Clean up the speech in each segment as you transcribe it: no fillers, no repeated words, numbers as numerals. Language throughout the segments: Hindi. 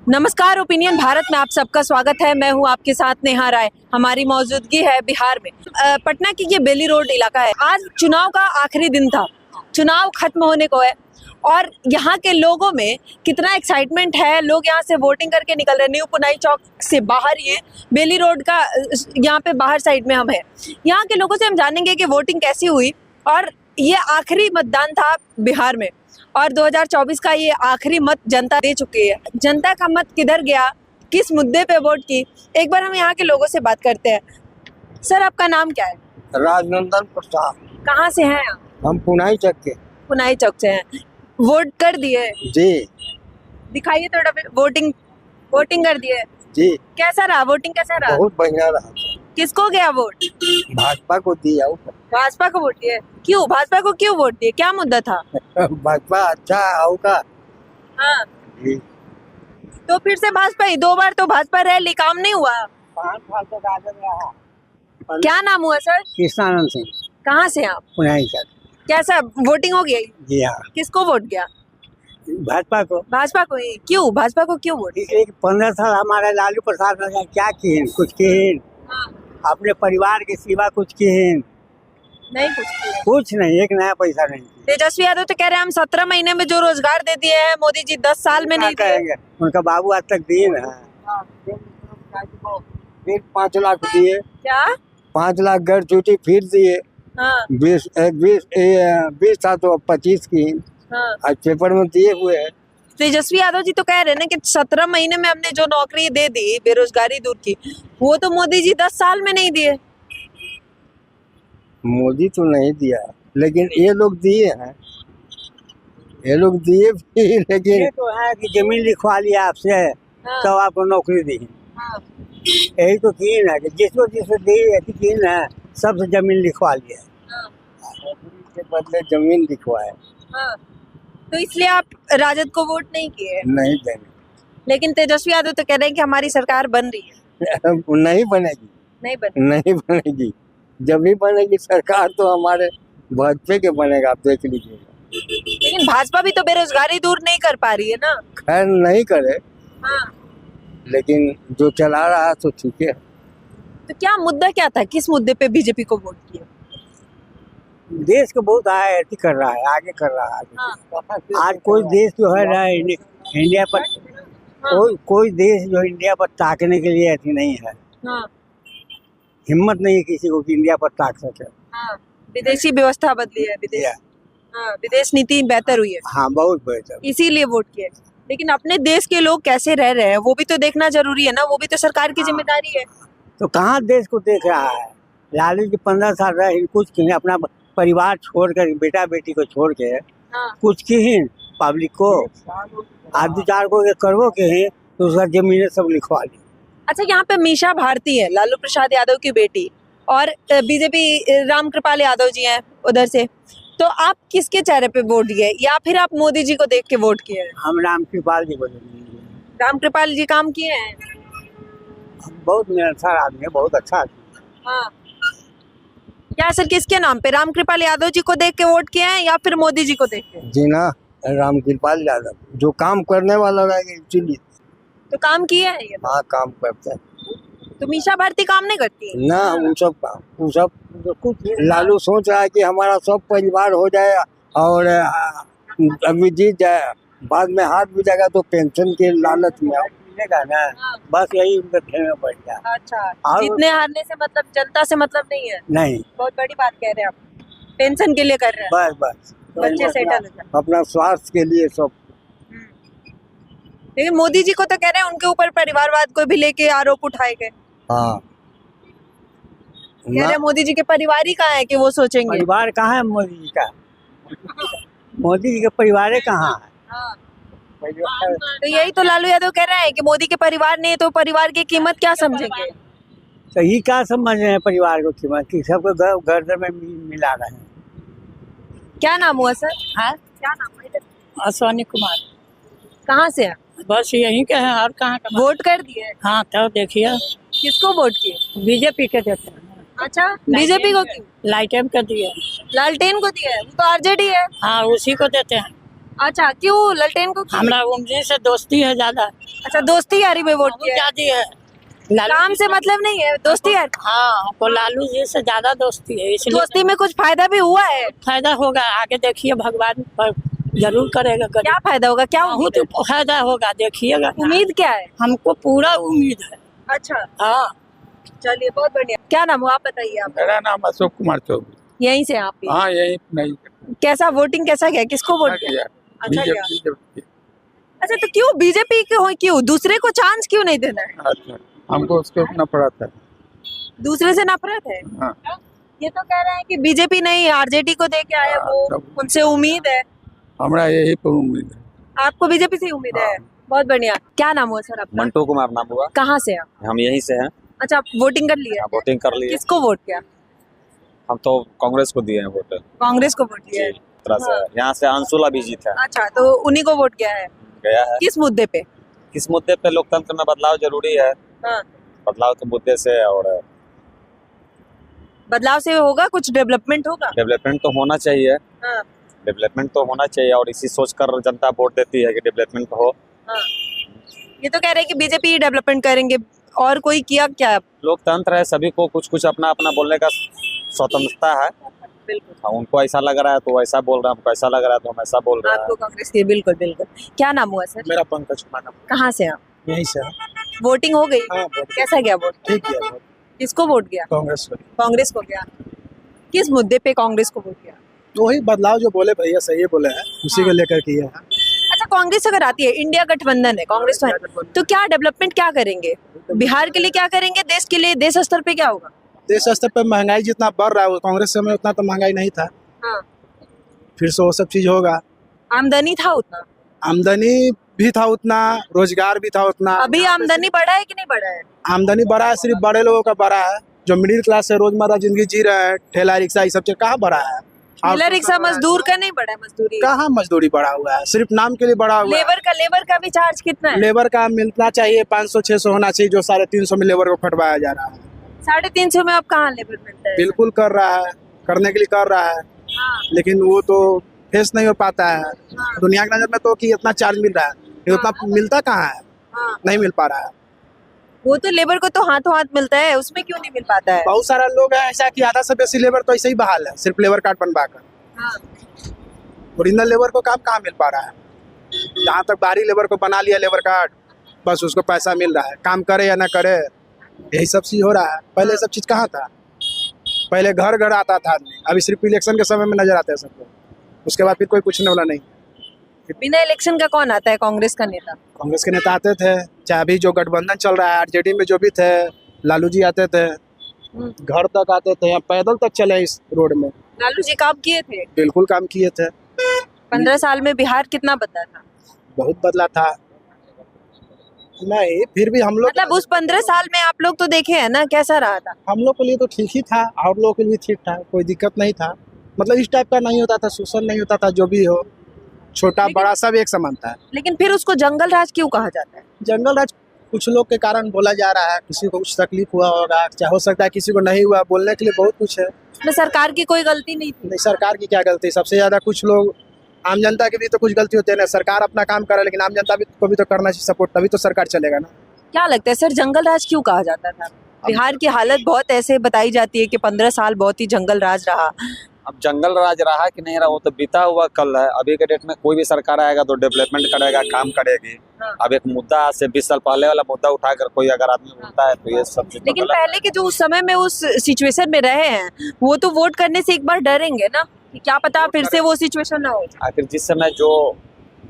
नमस्कार, ओपिनियन भारत में आप सबका स्वागत है। मैं हूं आपके साथ नेहा राय। हमारी मौजूदगी है बिहार में। पटना की ये बेली रोड इलाका है। आज चुनाव का आखिरी दिन था, चुनाव खत्म होने को है और यहाँ के लोगों में कितना एक्साइटमेंट है। लोग यहाँ से वोटिंग करके निकल रहे हैं। न्यू पुनाई चौक से बाहर ये बेली रोड का यहाँ पे बाहर साइड में हम हैं। यहाँ के लोगों से हम जानेंगे कि वोटिंग कैसी हुई और ये आखिरी मतदान था बिहार में और 2024 का ये आखिरी मत जनता दे चुकी है। जनता का मत किधर गया, किस मुद्दे पे वोट की, एक बार हम यहाँ के लोगों से बात करते हैं। सर, आपका नाम क्या है? राजनंदन प्रसाद। कहाँ से हैं आप? हम पुनाई चक के। पुनाई चौक से हैं। वोट कर दिए? जी। दिखाइए थोड़ा। वोटिंग कर दिए जी। कैसा रहा? वोटिंग कैसा रहा? बहुत बढ़िया रहा। किसको गया वोट? भाजपा को दिया। भाजपा को वोट दिए? क्यों भाजपा को क्यों वोट दिए? क्या मुद्दा था? भाजपा अच्छा होगा। हाँ, जी। तो फिर से भाजपा ही। 2 बार तो भाजपा रह ली, काम नहीं हुआ। 5 साल तक राजद रहा। क्या नाम हुआ सर? कृष्णानंद सिंह। कहाँ से आप? पुनाई चक। कैसा वोटिंग हो गया? जी हाँ। किसको वोट गया? भाजपा को। भाजपा को ही? क्यों भाजपा को क्यों वोट? इसलिए 15 साल हमारे लालू प्रसाद ने क्या किए? कुछ किए? अपने परिवार के सिवा कुछ किए? नहीं कुछ नहीं। एक नया पैसा नहीं। तेजस्वी यादव तो कह रहे हैं हम 17 महीने में जो रोजगार दे दिए हैं मोदी जी 10 साल में नहीं दिए। कहेंगे उनका बाबू आज तक दिए ना। फिर 5 लाख दिए। क्या? 5 लाख घर छुट्टी फिर दिए। हाँ 20 था तो 25 की। हाँ। आज पेपर में दिए हुए हैं। तेजस्वी यादव जी तो कह रहे हैं ना कि 17 महीने में हमने जो नौकरी दे दी, बेरोजगारी दूर की, वो तो मोदी जी 10 साल में नहीं दिए। मोदी तो नहीं दिया, लेकिन ये लोग दिए हैं। ये लोग दिए भी, लेकिन ये तो है कि जमीन लिखवा लिया आपसे। हाँ। तो आपको नौकरी दी। हाँ। यही तो कीन है कि जिसको दी कीन है, सबसे जमीन लिखवा लिया। हाँ। नौकरी के बदले जमीन लिखवाए। हाँ। तो इसलिए आप राजद को वोट नहीं किए? नहीं देंगे। लेकिन तेजस्वी यादव तो कह रहे हैं कि हमारी सरकार बन रही है। नहीं बनेगी। नहीं बनेगी। जब भी बनेगी सरकार तो हमारे भाजपा के बनेगा, आप देख लीजिएगा। लेकिन भाजपा भी तो बेरोजगारी दूर नहीं कर पा रही है ना। खैर नहीं करे। हाँ। लेकिन जो चला रहा तो ठीक है। तो क्या मुद्दा क्या था? किस मुद्दे पे बीजेपी को वोट किया? देश को बहुत आगे कर रहा है, आगे कर रहा है। हाँ। आज कोई देश जो है ना इंडिया पर, हाँ। कोई देश जो इंडिया पर ताकने के लिए ऐसी नहीं है। हाँ। हिम्मत नहीं है किसी को कि इंडिया पर ताक सके। हाँ। विदेशी व्यवस्था बदली है। विदेश नीति बेहतर हुई है। हाँ, बहुत बेहतर। इसीलिए वोट किया। लेकिन अपने देश के लोग कैसे रह रहे हैं वो भी तो देखना जरूरी है ना। वो भी तो सरकार की जिम्मेदारी है। तो कहाँ देश को देख रहा है? लालू जी 15 साल रहे, कुछ किए अपना परिवार छोड़कर, बेटा बेटी को छोड़ के। हाँ। कुछ किए पब्लिक को? आज 2-4 को करवो के हैं तो उसका जमीन सब लिखवा ली। अच्छा, यहाँ पे मीशा भारती है, लालू प्रसाद यादव की बेटी, और बीजेपी रामकृपाल यादव जी हैं उधर से। तो आप किसके चेहरे पे वोट दिए या फिर आप मोदी जी को देख के वोट किए हैं? हम रामकृपाल जी को देंगे। रामकृपाल जी काम किए हैं? बहुत मिलनसार आदमी है, बहुत अच्छा आदमी है। हाँ। क्या सर, किसके नाम पे? रामकृपाल यादव जी को देख के वोट किए हैं या फिर मोदी जी को देख के? जी ना, रामकृपाल यादव जो काम करने वाला रहेगा एक्चुअली। तो काम किए हैं ये? हाँ, काम करते हैं। तो मीशा भारती काम नहीं करती? ना, वो सब कुछ लालू सोच रहा है कि हमारा सब परिवार हो जाए और अभी जीत जाए, बाद में हाथ भी जाएगा तो पेंशन के लालच में मिलेगा ना। हाँ। बस यही उनका खेल में पड़ गया। अच्छा, और जीतने हारने से मतलब, जनता से मतलब नहीं है? नहीं, बहुत बड़ी बात कह रहे हैं आप। पेंशन के लिए कर रहे हैं? बस बच्चे सेटल हो जाए। अपना स्वास्थ्य के लिए सब। लेकिन मोदी जी को तो कह रहे हैं उनके ऊपर परिवारवाद को भी लेके आरोप उठाए गए। हाँ, कह रहे हैं मोदी जी के परिवार ही कहाँ है कि वो सोचेंगे। परिवार कहाँ है मोदी जी का? मोदी जी का परिवार कहाँ है? हाँ। तो यही तो लालू यादव कह रहे हैं कि मोदी के परिवार नहीं है तो परिवार की कीमत क्या समझेंगे। तो ये क्या समझ रहे हैं परिवार को कीमत की? सबको गर्दन में मिला रहे हैं। क्या नाम हुआ सर? हाँ, क्या नाम है? अश्वनी कुमार। कहाँ से है? बस यहीं के हैं, और कहाँ का? वोट कर दिए? हाँ, तो देखिए किसको वोट किए? बीजेपी के देते हैं। अच्छा, बीजेपी को क्यों? लाइटेम के दिए। लालटेन को दिया है? वो तो आरजेडी है। हाँ, उसी को देते हैं। अच्छा, क्यों लालटेन को क्यों? हमरा उनसे दोस्ती है ज्यादा। अच्छा, दोस्ती यारी में वोट बहुत किया है। ज्यादा है लालू काम जी से मतलब नहीं है, दोस्ती यारी। हाँ, हमको लालू जी से ज्यादा दोस्ती है, इसलिए दोस्ती में कुछ फायदा भी हुआ है? फायदा होगा। आगे देखिए, भगवान पर जरूर करेगा। क्या फायदा होगा, क्या बहुत उम्मीद है? फायदा होगा, देखिएगा। उम्मीद क्या है? हमको पूरा उम्मीद है। अच्छा, हाँ, चलिए, बहुत बढ़िया। क्या नाम हुआ, आप बताइए। आप मेरा नाम अशोक कुमार चौधरी। यहीं से आप भी? हाँ, यही नहीं कैसा वोटिंग कैसा गया, किसको वोट किया? किया अच्छा गया। बीजेपी। अच्छा, तो क्यों बीजेपी के हो, क्यों दूसरे को चांस क्यों नहीं देना है? अच्छा, हमको उसके अपना पड़ा था। दूसरे से नफरत है? हाँ, ये तो कह रहे हैं कि बीजेपी नहीं आरजेडी को दे के आया, वो सब- उनसे उम्मीद है। हमरा यही पर उम्मीद है। आपको बीजेपी से ही उम्मीद है? बहुत बढ़िया। क्या नाम हुआ सर आपका? मंटू कुमार नाम हुआ। कहाँ से आप? हम यहीं से हैं। अच्छा, आप वोटिंग कर लिया? वोटिंग कर लिए। किसको वोट किया? हम तो कांग्रेस को दिए हैं वोट। कांग्रेस को वोट किया है। तरह से हाँ। यहाँ से अंशुला भी जीत है, अच्छा, तो उन्हीं को वोट किया है। गया है। किस मुद्दे पे? किस मुद्दे पे? लोकतंत्र में बदलाव जरूरी है। हाँ। बदलाव के मुद्दे से, और बदलाव से होगा कुछ, डेवलपमेंट होगा। डेवलपमेंट तो होना चाहिए। हाँ, डेवलपमेंट तो होना चाहिए, और इसी सोचकर जनता वोट देती है कि डेवलपमेंट हो। हाँ। ये तो कह रहे हैं कि बीजेपी डेवलपमेंट करेंगे, और कोई किया क्या? लोकतंत्र है, सभी को कुछ कुछ अपना अपना बोलने का स्वतंत्रता है। बिल्कुल। हाँ, उनको ऐसा लग रहा है तो वैसा बोल रहा है, हमको ऐसा लग रहा है तो हम ऐसा बोल रहे हैं। आपको कांग्रेस की? बिल्कुल बिल्कुल। क्या नाम हुआ सर? मेरा पंकज कुमार नाम। कहाँ से आप? यहीं से। वोटिंग हो गई? हाँ, वोट कैसा गया वोट? ठीक है। किसको वोट किया? कांग्रेस को। कांग्रेस को गया। किस मुद्दे पे कांग्रेस को वोट किया? वही बदलाव जो बोले भैया सही बोले हैं, उसी को लेकर किया है। अच्छा, कांग्रेस अगर आती है, इंडिया गठबंधन है, कांग्रेस तो है, तो क्या डेवलपमेंट क्या करेंगे? बिहार के लिए क्या करेंगे, देश के लिए, देश स्तर पे क्या होगा? देश स्तर पर महंगाई जितना बढ़ रहा है, वो कांग्रेस समय उतना तो महंगाई नहीं था। हाँ। फिर से वो सब चीज होगा। आमदनी था उतना? आमदनी भी था उतना, रोजगार भी था उतना। अभी आमदनी बढ़ा है कि नहीं बढ़ा है? आमदनी बढ़ा है, सिर्फ बड़े लोगों का बढ़ा है। जो मिडिल क्लास से रोजमर्रा जिंदगी जी रहे हैं, ठेला रिक्शा ये सब चीज कहाँ बढ़ा है? ठेला रिक्शा मजदूर का नहीं बढ़ा है? मजदूरी कहाँ मजदूरी बढ़ा हुआ है? सिर्फ नाम के लिए बढ़ा हुआ है। लेबर का भी चार्ज कितना है? लेबर का मिलना चाहिए 500-600 होना चाहिए, जो 350 में लेबर को फटवाया जा रहा है। 350 में अब कहाँ लेबर मिलता है? बिल्कुल कर रहा है, करने के लिए कर रहा है, हाँ। लेकिन वो तो फेस नहीं हो पाता है दुनिया की नजर में, तो कि इतना चार्ज मिल रहा है, ये उतना मिलता कहाँ है? हाँ। नहीं मिल पा रहा है। वो तो लेबर को तो हाथों हाथ मिलता है, उसमें क्यों नहीं मिल पाता है? बहुत सारा लोग है ऐसा कि आधा से बेसी लेबर तो ऐसे ही बहाल है, सिर्फ लेबर कार्ड बनवा कर। हाँ। ओरिजिनल लेबर को काम कहाँ मिल पा रहा है? जहाँ तक बाहरी लेबर को बना लिया लेबर कार्ड, बस उसको पैसा मिल रहा है, काम करे या ना करे, यही सब चीज हो रहा है। पहले सब चीज कहाँ था? पहले घर घर आता था आदमी, अभी सिर्फ इलेक्शन के समय में नजर आते हैं सबको, उसके बाद फिर कोई कुछ नहीं वाला नहीं। बिना इलेक्शन का कौन आता है कांग्रेस का नेता? कांग्रेस के नेता आते थे, चाहे अभी जो गठबंधन चल रहा है आरजेडी में जो भी थे, लालू जी आते थे, घर तक आते थे, या पैदल तक चले इस रोड में। लालू जी काम किए थे? बिल्कुल काम किए थे। 15 साल में बिहार कितना बदला था? बहुत बदला था। नहीं, फिर भी हम लोग मतलब उस 15 साल में आप लोग तो देखे हैं ना, कैसा रहा था? हम लोग के लिए तो ठीक ही था, और लोगों के लिए ठीक था, कोई दिक्कत नहीं था। मतलब इस टाइप का नहीं होता था, शोषण नहीं होता था, जो भी हो, छोटा बड़ा सब एक समान था। लेकिन फिर उसको जंगल राज क्यों कहा जाता है? जंगल राज कुछ लोग के कारण बोला जा रहा है, किसी को कुछ तकलीफ हुआ होगा, चाहे हो सकता है किसी को नहीं हुआ, बोलने के लिए बहुत कुछ है। उसमें सरकार की कोई गलती नहीं थी? नहीं, सरकार की क्या गलती? सबसे ज्यादा कुछ लोग, आम जनता की भी तो कुछ गलती होती है ना। सरकार अपना काम करे, लेकिन आम जनता भी को भी तो करना चाहिए सपोर्ट, तभी तो सरकार चलेगा ना। क्या लगता है सर, जंगल राज क्यों कहा जाता था? बिहार की हालत बहुत ऐसे बताई जाती है कि 15 साल बहुत ही जंगल राज रहा। अब जंगल राज रहा कि नहीं रहा वो तो बीता हुआ कल है। अभी के डेट में कोई भी सरकार आएगा तो डेवलपमेंट करेगा, काम करेगी। हाँ। अब एक मुद्दा आज से 20 साल पहले वाला मुद्दा उठाकर कोई अगर आदमी बोलता है तो ये सब चीज तो लेकिन गलत है। पहले के जो उस समय में उस सिचुएशन में रहे हैं, वो तो वोट करने से एक बार डरेंगे ना कि क्या पता फिर से वो सिचुएशन ना हो। आखिर जिस समय जो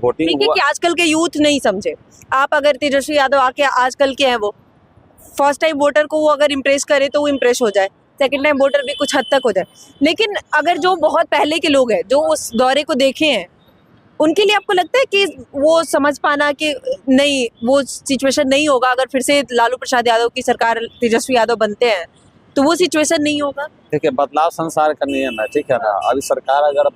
वोटिंग ठीक है हुआ, कि आजकल के यूथ नहीं समझे। आप अगर तेजस्वी यादव आके आजकल के हैं, वो फर्स्ट टाइम वोटर को वो अगर इम्प्रेस करे तो वो इम्प्रेस हो जाए, सेकंड टाइम वोटर भी कुछ हद तक हो जाए। लेकिन अगर जो बहुत पहले के लोग हैं, जो उस दौरे को देखे हैं, उनके लिए आपको लगता है कि वो समझ पाना कि नहीं, वो सिचुएशन नहीं होगा अगर फिर से लालू प्रसाद यादव की सरकार, तेजस्वी यादव बनते हैं तो वो सिचुएशन नहीं होगा? देखिए बदलाव संसार का नियम है, ठीक है ना। अभी सरकार अगर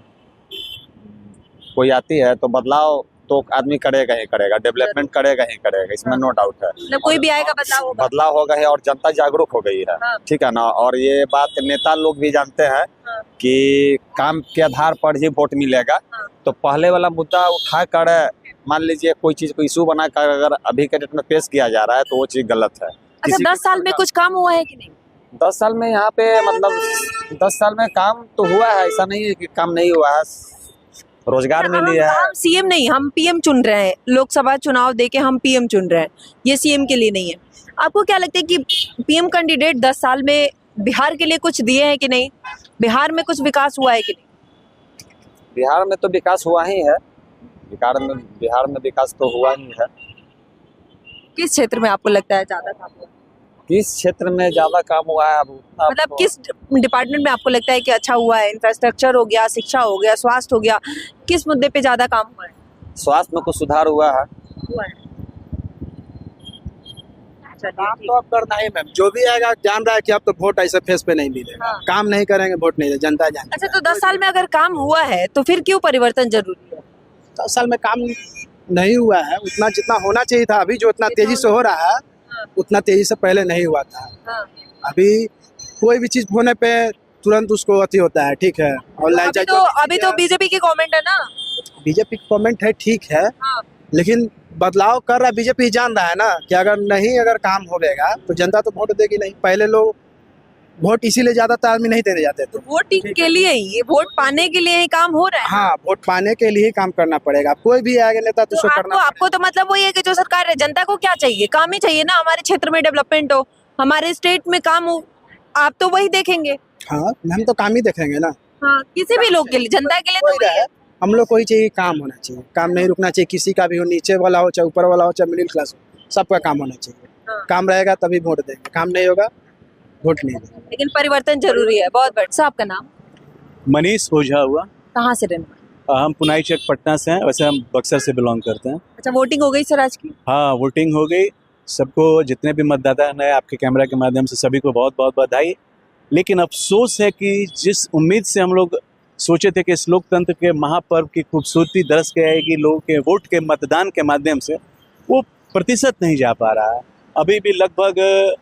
कोई आती है तो बदलाव तो आदमी करेगा ही करेगा, डेवलपमेंट करेगा ही करेगा, इसमें नो डाउट है। मतलब कोई भी आएगा बदलाव होगा। बदलाव होगा है और जनता जागरूक हो गई है, हाँ। ठीक है ना। और ये बात नेता लोग भी जानते हैं हाँ। कि काम के आधार पर ही वोट मिलेगा। हाँ। तो पहले वाला मुद्दा उठा कर मान लीजिए कोई चीज को इशू बना कर अगर अभी के डेट में पेश किया जा रहा है तो वो चीज गलत है। अच्छा, किसी 10 साल में कुछ काम हुआ है कि नहीं? 10 साल में यहाँ पे मतलब 10 साल में काम तो हुआ है, ऐसा नहीं है कि काम नहीं हुआ है, रोजगार मिली है। हम सीएम नहीं, हम पीएम चुन रहे हैं। लोकसभा चुनाव देके हम पीएम चुन रहे हैं, ये सीएम के लिए नहीं है। आपको क्या लगता है कि पीएम कैंडिडेट 10 साल में बिहार के लिए कुछ दिए हैं कि नहीं? बिहार में कुछ विकास हुआ है कि नहीं? बिहार में तो विकास हुआ ही है, बिहार में विकास तो हुआ ही है। किस क्षेत्र में आपको लगता है ज्यादा काम हुआ? किस क्षेत्र में ज्यादा काम हुआ है? अब उतना मतलब तो- किस डिपार्टमेंट में आपको लगता है कि अच्छा हुआ है? इंफ्रास्ट्रक्चर हो गया, शिक्षा हो गया, स्वास्थ्य हो गया, किस मुद्दे पे ज्यादा काम हुआ है? स्वास्थ्य में कुछ सुधार हुआ है। हुआ है। काम तो अब करना ही मैम, जो भी आएगा जान रहा है कि अब तो वोट ऐसे फेस पे नहीं मिलेगा। हाँ। काम नहीं करेंगे वोट नहीं देगा, जनता जान। अच्छा, तो 10 साल में अगर काम हुआ है तो फिर क्यों परिवर्तन जरूरी है? 10 साल में काम नहीं हुआ है उतना जितना होना चाहिए था। अभी जो इतना तेजी से हो रहा है उतना तेजी से पहले नहीं हुआ था। हाँ। अभी कोई भी चीज होने पे तुरंत उसको अति होता है, ठीक है। ऑनलाइन अभी तो बीजेपी की गवर्नमेंट है ना। बीजेपी गवर्नमेंट है, ठीक है, हाँ। लेकिन बदलाव कर रहा बीजेपी जान रहा है ना कि अगर काम होगा तो जनता तो वोट देगी नहीं। पहले लोग वोट इसीलिए ज्यादातर आदमी नहीं देने जाते थे। वोटिंग के लिए ही, वोट पाने के लिए ही काम हो रहा है। हाँ, वोट पाने के लिए ही काम करना पड़ेगा। कोई भी आगे नेता तो तो उसको करना आपको तो मतलब वही है कि जो सरकार है, जनता को क्या चाहिए? काम ही चाहिए ना। हमारे क्षेत्र में डेवलपमेंट हो, हमारे स्टेट में काम हो, आप तो वही देखेंगे। हाँ, हम तो काम ही देखेंगे ना। हाँ, किसी भी लोग के लिए, जनता के लिए तो कोई वही है। रहे, हम लोग को ही चाहिए काम होना चाहिए। काम नहीं रुकना चाहिए, किसी का भी हो, नीचे वाला हो चाहे ऊपर वाला हो चाहे मिडिल क्लास हो, सबका काम होना चाहिए। हाँ। काम रहेगा तभी वोट देंगे, काम नहीं होगा वोट नहीं देंगे। लेकिन परिवर्तन जरूरी है। बहुत बढ़िया। साहब का नाम? मनीष ओझा हुआ। कहाँ से रहने वाले? हम पुनाई चक पटना से हैं, वैसे हम बक्सर से बिलोंग करते हैं। अच्छा, वोटिंग हो गई सर आज की? हाँ, वोटिंग हो गई। सबको, जितने भी मतदाता हैं, आपके कैमरा के माध्यम से सभी को बहुत बहुत बधाई। लेकिन अफसोस है कि जिस उम्मीद से हम लोग सोचे थे कि इस लोकतंत्र के महापर्व की खूबसूरती दरस के आएगी लोगों के वोट के मतदान के माध्यम से, वो प्रतिशत नहीं जा पा रहा है। अभी भी लगभग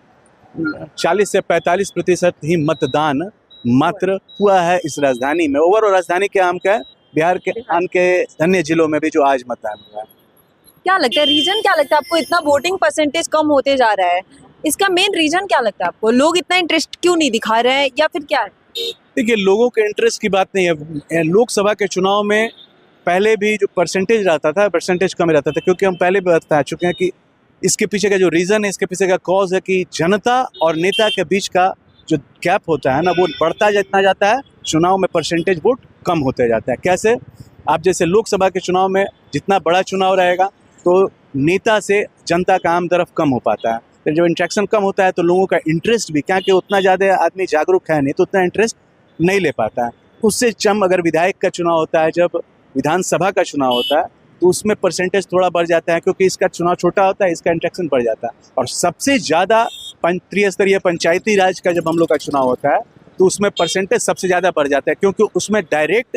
40 से 45% ही मतदान मात्र हुआ है इस राजधानी में। ओवरऑल राजधानी के आम का बिहार के अन्य जिलों में भी जो आज मतदान हुआ है। क्या लगता है रीजन, क्या लगता है आपको? इतना वोटिंग परसेंटेज कम होते जा रहा है, इसका मेन रीजन क्या लगता है आपको? लोग इतना इंटरेस्ट क्यों नहीं दिखा रहे हैं, या फिर क्या है? देखिए, लोगों के इंटरेस्ट की बात नहीं है। लोकसभा के चुनाव में पहले भी जो परसेंटेज रहता था, परसेंटेज कम रहता था, क्योंकि हम पहले भी बता चुके हैं कि इसके पीछे का जो रीज़न है, इसके पीछे का कॉज है कि जनता और नेता के बीच का जो गैप होता है ना, वो बढ़ता जितना जाता है, चुनाव में परसेंटेज वोट कम होते जाता है। कैसे? आप जैसे लोकसभा के चुनाव में जितना बड़ा चुनाव रहेगा तो नेता से जनता का आम तरफ कम हो पाता है। तो जब इंट्रैक्शन कम होता है तो लोगों का इंटरेस्ट भी, क्या कि उतना ज़्यादा आदमी जागरूक है नहीं, तो उतना इंटरेस्ट नहीं ले पाता है। उससे चम अगर विधायक का चुनाव होता है, जब विधानसभा का चुनाव होता है, तो उसमें परसेंटेज थोड़ा बढ़ जाता है, क्योंकि इसका चुनाव छोटा होता है, इसका इंट्रैक्शन बढ़ जाता है। और सबसे ज़्यादा त्रिस्तरीय पंचायती राज का जब हम लोग का चुनाव होता है तो उसमें परसेंटेज सबसे ज़्यादा बढ़ जाता है, क्योंकि उसमें डायरेक्ट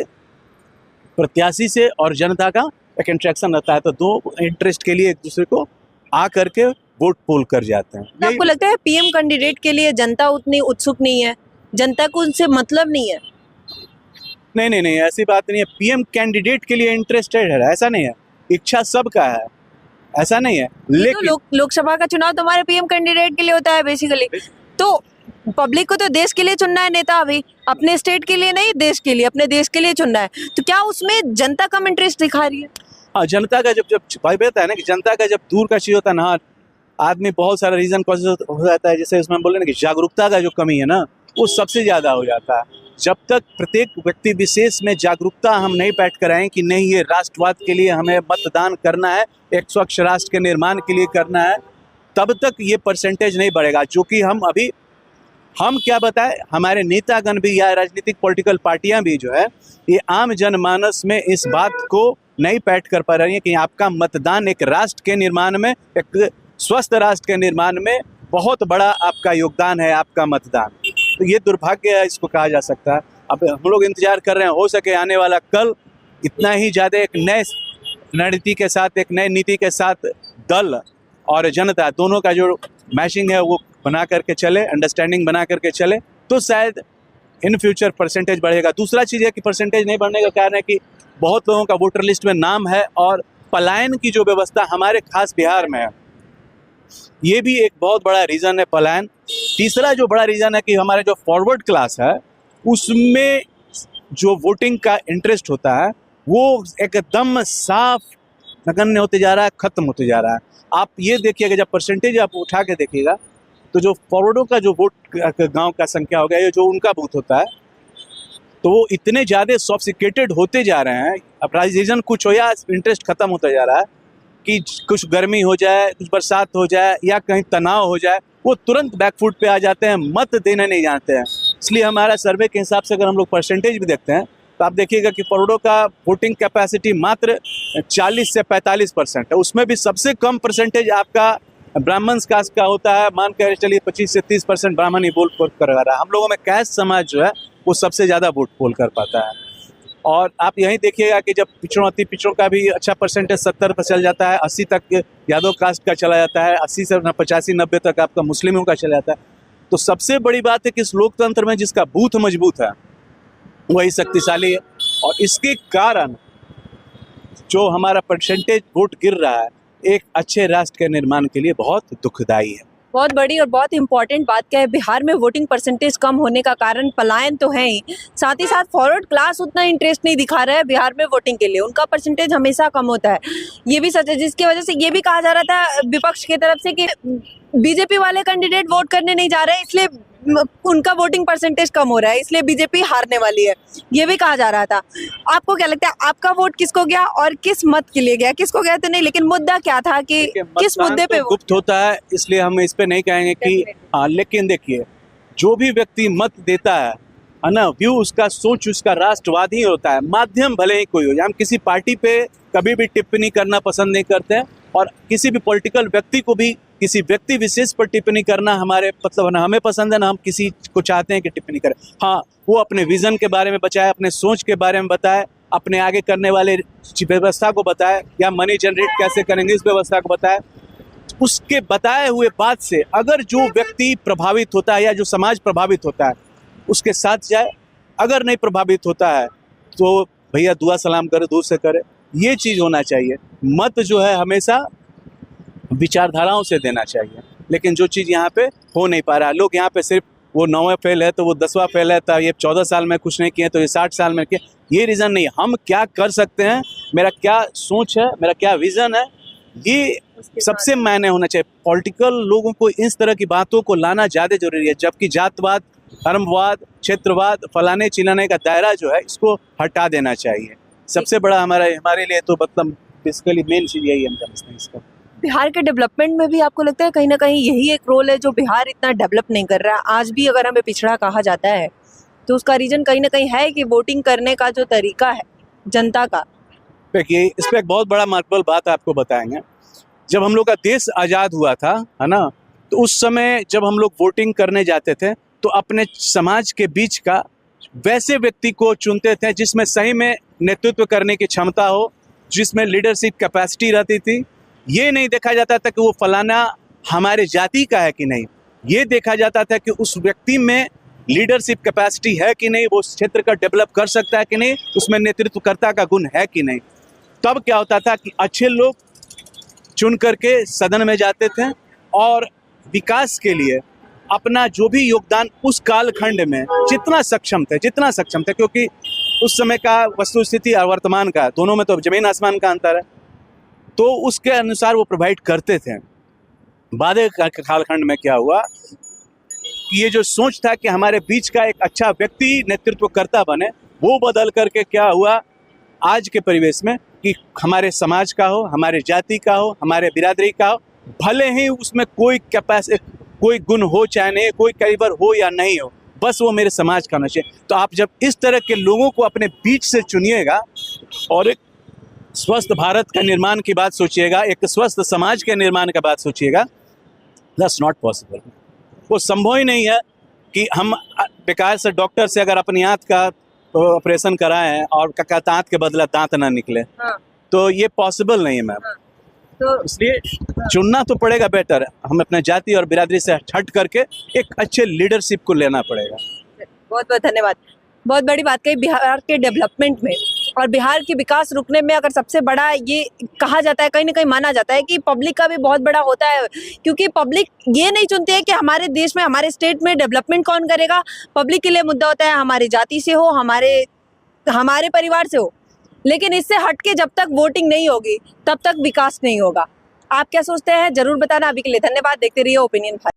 प्रत्याशी से और जनता का एक इंट्रैक्शन रहता है। तो दो इंटरेस्ट के लिए एक दूसरे को आ करके वोट पोल कर जाते हैं। तो आपको लगता है पीएम कैंडिडेट के लिए जनता उतनी उत्सुक नहीं है, जनता को उनसे मतलब नहीं है? नहीं, ऐसी बात नहीं है। पीएम कैंडिडेट के लिए इंटरेस्टेड है, ऐसा नहीं है। इच्छा सबका है, ऐसा नहीं है। लेकिन तो लोकसभा का चुनाव तो हमारे पीएम कैंडिडेट के लिए होता है बेसिकली। तो पब्लिक को तो देश के लिए चुनना है नेता, अभी अपने स्टेट के लिए नहीं, देश के लिए, अपने देश के लिए चुनना है। तो क्या उसमें जनता कम इंटरेस्ट दिखा रही है? हाँ, जनता का जब भाई कहता है ना कि जनता का जब दूर का चीज होता है ना, आदमी बहुत सारा रीजन हो जाता है। जैसे इसमें बोले ना कि जागरूकता का जो कमी है ना, वो सबसे ज्यादा हो जाता है। जब तक प्रत्येक व्यक्ति विशेष में जागरूकता हम नहीं बैठ कर आए कि नहीं, ये राष्ट्रवाद के लिए हमें मतदान करना है, एक स्वच्छ राष्ट्र के निर्माण के लिए करना है, तब तक ये परसेंटेज नहीं बढ़ेगा। जो कि हम क्या बताएं, हमारे नेतागण भी या राजनीतिक पॉलिटिकल पार्टियां भी जो है, ये आम जनमानस में इस बात को नहीं बैठ कर पा रही है कि आपका मतदान एक राष्ट्र के निर्माण में, एक स्वस्थ राष्ट्र के निर्माण में बहुत बड़ा आपका योगदान है, आपका मतदान। तो ये दुर्भाग्य है, इसको कहा जा सकता है। अब हम लोग इंतजार कर रहे हैं, हो सके आने वाला कल इतना ही ज़्यादा एक नए रणनीति के साथ, एक नई नीति के साथ दल और जनता दोनों का जो मैचिंग है वो बना करके चले, अंडरस्टैंडिंग बना करके चले, तो शायद इन फ्यूचर परसेंटेज बढ़ेगा। दूसरा चीज़ है कि परसेंटेज नहीं बढ़ने का कारण है कि बहुत लोगों का वोटर लिस्ट में नाम है और पलायन की जो व्यवस्था हमारे खास बिहार में है, ये भी एक बहुत बड़ा रीज़न है पलायन। तीसरा जो बड़ा रीज़न है कि हमारे जो फॉरवर्ड क्लास है उसमें जो वोटिंग का इंटरेस्ट होता है वो एकदम साफ नगण्य होते जा रहा है, ख़त्म होते जा रहा है। आप ये देखिएगा, जब परसेंटेज आप उठा के देखिएगा तो जो फॉरवर्डों का जो वोट गांव का संख्या हो गया, ये जो उनका बूथ होता है, तो वो इतने ज़्यादा सॉफिस्टिकेटेड होते जा रहे हैं। अब रीजन कुछ हो या इंटरेस्ट ख़त्म होता जा रहा है कि कुछ गर्मी हो जाए, कुछ बरसात हो जाए या कहीं तनाव हो जाए, वो तुरंत बैकफुट पे आ जाते हैं, मत देने नहीं जानते हैं। इसलिए हमारा सर्वे के हिसाब से अगर हम लोग परसेंटेज भी देखते हैं तो आप देखिएगा कि फॉरवर्डों का वोटिंग कैपेसिटी मात्र 40 से 45% है। उसमें भी सबसे कम परसेंटेज आपका ब्राह्मण्स कास्ट का होता है। मान कर चलिए 25 से 30% ब्राह्मण ही वोट कर रहा है। हम लोगों में कैस्ट समाज जो है वो सबसे ज़्यादा वोट पोल कर पाता है। और आप यहीं देखिएगा कि जब पिछड़ों अति पिछड़ों का भी अच्छा परसेंटेज 70 पर चल जाता है, 80 तक यादव कास्ट का चला जाता है, 80 से 85-90 तक आपका मुस्लिमों का चला जाता है। तो सबसे बड़ी बात है कि इस लोकतंत्र में जिसका बूथ मजबूत है वही शक्तिशाली है। और इसके कारण जो हमारा परसेंटेज वोट गिर रहा है एक अच्छे राष्ट्र के निर्माण के लिए बहुत दुखदायी है। बहुत बड़ी और बहुत इंपॉर्टेंट बात क्या है, बिहार में वोटिंग परसेंटेज कम होने का कारण पलायन तो है ही, साथ ही साथ फॉरवर्ड क्लास उतना इंटरेस्ट नहीं दिखा रहा है बिहार में वोटिंग के लिए। उनका परसेंटेज हमेशा कम होता है, ये भी सच है। जिसकी वजह से ये भी कहा जा रहा था विपक्ष की तरफ से कि बीजेपी वाले कैंडिडेट वोट करने नहीं जा रहे, इसलिए उनका वोटिंग परसेंटेज कम हो रहा है, इसलिए बीजेपी हारने वाली है, ये भी कहा जा रहा था। आपको क्या लगता है, आपका वोट किसको गया और किस मत के लिए गया? किसको गया तो नहीं, लेकिन मुद्दा क्या था कि किस मुद्दे पे? गुप्त होता है, इसलिए हम इस पे नहीं कहेंगे कि हाँ, लेकिन देखिए जो भी व्यक्ति मत देता है ना, व्यू उसका, सोच उसका राष्ट्रवादी होता है। माध्यम भले ही कोई हो जाए, हम किसी पार्टी पे कभी भी टिप्पणी करना पसंद नहीं करते हैं और किसी भी पॉलिटिकल व्यक्ति को भी किसी व्यक्ति विशेष पर टिप्पणी करना हमारे मतलब ना हमें पसंद है ना हम किसी को चाहते हैं कि टिप्पणी करें। हाँ, वो अपने विजन के बारे में बताए, अपने सोच के बारे में बताए, अपने आगे करने वाले व्यवस्था को बताए या मनी जनरेट कैसे करेंगे इस व्यवस्था को बताए। उसके बताए हुए बात से अगर जो व्यक्ति प्रभावित होता है या जो समाज प्रभावित होता है उसके साथ जाए, अगर नहीं प्रभावित होता है तो भैया दुआ सलाम करे, दूर से करे। ये चीज़ होना चाहिए। मत जो है हमेशा विचारधाराओं से देना चाहिए, लेकिन जो चीज़ यहाँ पे हो नहीं पा रहा है, लोग यहाँ पे सिर्फ वो 9वां फेल है तो वो 10वां फेल है, तो ये 14 साल में कुछ नहीं किए तो ये 60 साल में किए, ये रीज़न नहीं। हम क्या कर सकते हैं, मेरा क्या सोच है, मेरा क्या विज़न है, ये सबसे मायने होना चाहिए। पॉलिटिकल लोगों को इस तरह की बातों को लाना ज़्यादा जरूरी है, जबकि जातवाद, धर्मवाद, क्षेत्रवाद, फलाने चिलाने का दायरा जो है इसको हटा देना चाहिए। सबसे बड़ा हमारे लिए तो मतलब बेसिकली मेन चीज़ यही हम समझते हैं इसका। बिहार के डेवलपमेंट में भी आपको लगता है कहीं ना कहीं यही एक रोल है जो बिहार इतना डेवलप नहीं कर रहा है? आज भी अगर हमें पिछड़ा कहा जाता है तो उसका रीजन कहीं ना कहीं है कि वोटिंग करने का जो तरीका है जनता का। देखिए, इस पर एक बहुत बड़ा महत्वपूर्ण बात आपको बताएंगे। जब हम लोग का देश आज़ाद हुआ था, है ना, तो उस समय जब हम लोग वोटिंग करने जाते थे तो अपने समाज के बीच का वैसे व्यक्ति को चुनते थे जिसमें सही में नेतृत्व करने की क्षमता हो, जिसमें लीडरशिप कैपेसिटी रहती थी। ये नहीं देखा जाता था कि वो फलाना हमारे जाति का है कि नहीं, ये देखा जाता था कि उस व्यक्ति में लीडरशिप कैपेसिटी है कि नहीं, वो उस क्षेत्र का डेवलप कर सकता है कि नहीं, उसमें नेतृत्वकर्ता का गुण है कि नहीं। तब क्या होता था कि अच्छे लोग चुन करके सदन में जाते थे और विकास के लिए अपना जो भी योगदान उस कालखंड में जितना सक्षम थे, क्योंकि उस समय का वस्तु स्थिति और वर्तमान का दोनों में तो जमीन आसमान का अंतर है, तो उसके अनुसार वो प्रोवाइड करते थे। बाद के कालखंड में क्या हुआ कि ये जो सोच था कि हमारे बीच का एक अच्छा व्यक्ति नेतृत्वकर्ता बने, वो बदल करके क्या हुआ आज के परिवेश में कि हमारे समाज का हो, हमारे जाति का हो, हमारे बिरादरी का हो, भले ही उसमें कोई गुण हो चाहे नहीं, कोई कैलिबर हो या नहीं हो, बस वो मेरे समाज का होना चाहिए। तो आप जब इस तरह के लोगों को अपने बीच से चुनिएगा और एक स्वस्थ भारत का निर्माण की बात सोचिएगा, एक स्वस्थ समाज के निर्माण का बात सोचिएगा, दैट्स नॉट पॉसिबल। वो संभव ही नहीं है कि हम बेकार से डॉक्टर से अगर अपनी आंत का ऑपरेशन कराएं और दांत के बदला दांत ना निकले, हाँ। तो ये पॉसिबल नहीं है मैम। हाँ। तो इसलिए चुनना तो पड़ेगा बेटर, हम अपने जाति और बिरादरी से हट करके एक अच्छे लीडरशिप को लेना पड़ेगा। बहुत बहुत धन्यवाद। बहुत बड़ी बात कही बिहार के डेवलपमेंट में और बिहार की विकास रुकने में अगर सबसे बड़ा ये कहा जाता है, कहीं ना कहीं माना जाता है कि पब्लिक का भी बहुत बड़ा होता है, क्योंकि पब्लिक ये नहीं चुनती है कि हमारे देश में, हमारे स्टेट में डेवलपमेंट कौन करेगा। पब्लिक के लिए मुद्दा होता है हमारी जाति से हो, हमारे परिवार से हो, लेकिन इससे हटके जब तक वोटिंग नहीं होगी तब तक विकास नहीं होगा। आप क्या सोचते हैं जरूर बताना। अभी के लिए धन्यवाद। देखते रहिए ओपिनियन 5।